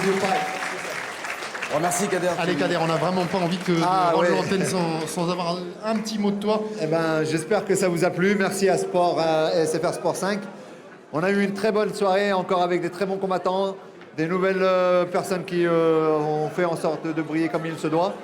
you fight. Oh, merci Kader. Allez Kader, on n'a vraiment pas envie de rendre ouais. l'antenne sans avoir un petit mot de toi. Eh ben, j'espère que ça vous a plu. Merci à SFR Sport 5. On a eu une très bonne soirée, encore avec des très bons combattants, des nouvelles personnes qui ont fait en sorte de briller comme il se doit.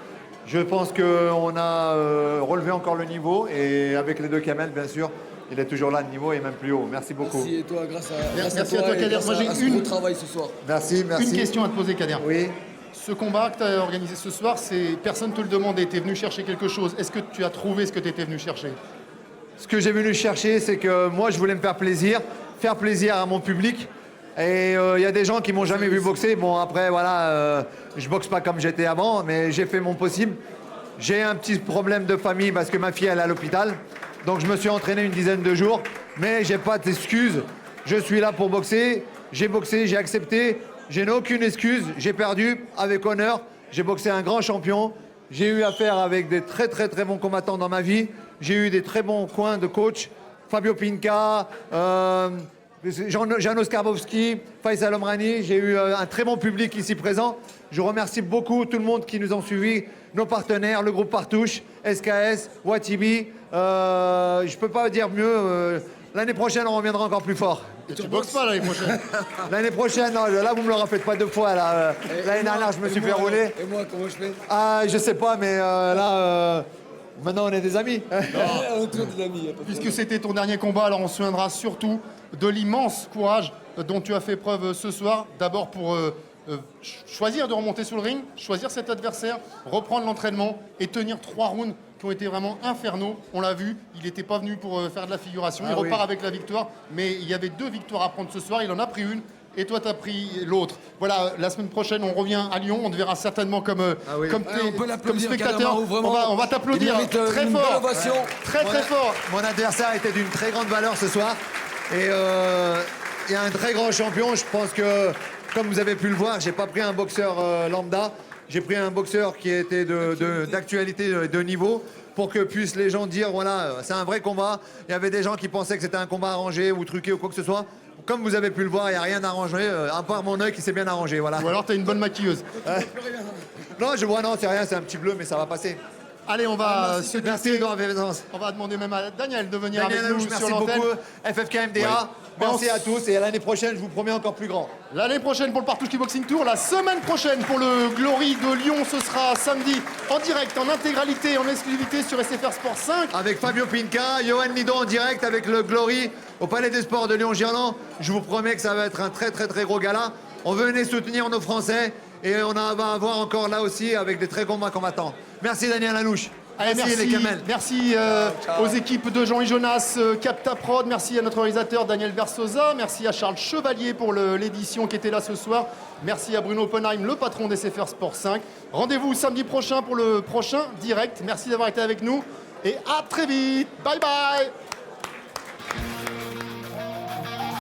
Je pense qu'on a relevé encore le niveau et avec les deux Kamel, bien sûr, il est toujours là, le niveau est même plus haut. Merci beaucoup. Merci et toi, grâce Merci à toi, Kader. grâce Moi, j'ai à ce gros travail ce soir. Merci. Une question à te poser Kader. Oui. Ce combat que tu as organisé ce soir, personne ne te le demandait, tu es venu chercher quelque chose. Est-ce que tu as trouvé ce que tu étais venu chercher? Ce que j'ai venu chercher, c'est que moi, je voulais me faire plaisir à mon public. Et il y a des gens qui m'ont jamais vu boxer. Bon, après, voilà, je boxe pas comme j'étais avant, mais j'ai fait mon possible. J'ai un petit problème de famille parce que ma fille, elle est à l'hôpital. Donc, je me suis entraîné une dizaine de jours. Mais j'ai pas d'excuses. Je suis là pour boxer. J'ai boxé, j'ai accepté. Je n'ai aucune excuse. J'ai perdu avec honneur. J'ai boxé un grand champion. J'ai eu affaire avec des très, très, très bons combattants dans ma vie. J'ai eu des très bons coins de coach. Fabio Pinca, Janos Karbowski, Faisal Omrani. J'ai eu un très bon public ici présent. Je remercie beaucoup tout le monde qui nous ont suivis, nos partenaires, le groupe Partouche, SKS, Watibi. Je ne peux pas dire mieux. L'année prochaine, on reviendra encore plus fort. Et tu boxes pas l'année prochaine? L'année prochaine, non, là, vous me le refaites pas deux fois. L'année dernière, je me suis fait rouler. Et moi, comment je fais? Ah, je sais pas, mais là, maintenant, on est des amis. On est des amis. Puisque c'était ton dernier combat, alors on se souviendra surtout de l'immense courage dont tu as fait preuve ce soir. D'abord pour choisir de remonter sur le ring, choisir cet adversaire, reprendre l'entraînement et tenir 3 rounds qui ont été vraiment infernaux. On l'a vu, il n'était pas venu pour faire de la figuration. Il repart avec la victoire, mais il y avait 2 victoires à prendre ce soir. Il en a pris une. Et toi, tu as pris l'autre. Voilà, la semaine prochaine, on revient à Lyon. On te verra certainement comme spectateur. On va t'applaudir très fort. Très fort. Mon adversaire était d'une très grande valeur ce soir. Et il y a un très grand champion. Je pense que, comme vous avez pu le voir, j'ai pas pris un boxeur lambda. J'ai pris un boxeur qui était d'actualité, de niveau, pour que puissent les gens dire, voilà, c'est un vrai combat. Il y avait des gens qui pensaient que c'était un combat arrangé ou truqué ou quoi que ce soit. Comme vous avez pu le voir, il n'y a rien arrangé, à part mon œil qui s'est bien arrangé, voilà. Ou alors tu as une bonne maquilleuse. Non, je vois, non, c'est rien, c'est un petit bleu, mais ça va passer. Allez, on va se Merci, On va demander même à Daniel de venir Daniel avec nous merci sur l'antenne. beaucoup, FFK MDA. Merci à tous et à l'année prochaine, je vous promets encore plus grand. L'année prochaine pour le Partouche Kickboxing Tour, la semaine prochaine pour le Glory de Lyon, ce sera samedi en direct, en intégralité, en exclusivité sur SFR Sport 5. Avec Fabio Pinca, Johan Midon en direct avec le Glory au Palais des Sports de Lyon-Girland. Je vous promets que ça va être un très très très gros gala. On venait soutenir nos Français et on va avoir encore là aussi avec des très bons combattants. Merci Daniel Lalouche. Allez, merci, les Kamel. Merci aux équipes de Jean et Jonas, Capta Prod, merci à notre réalisateur Daniel Versosa, merci à Charles Chevalier pour l'édition qui était là ce soir, merci à Bruno Oppenheim, le patron des SFR Sport 5. Rendez-vous samedi prochain pour le prochain direct. Merci d'avoir été avec nous et à très vite. Bye bye.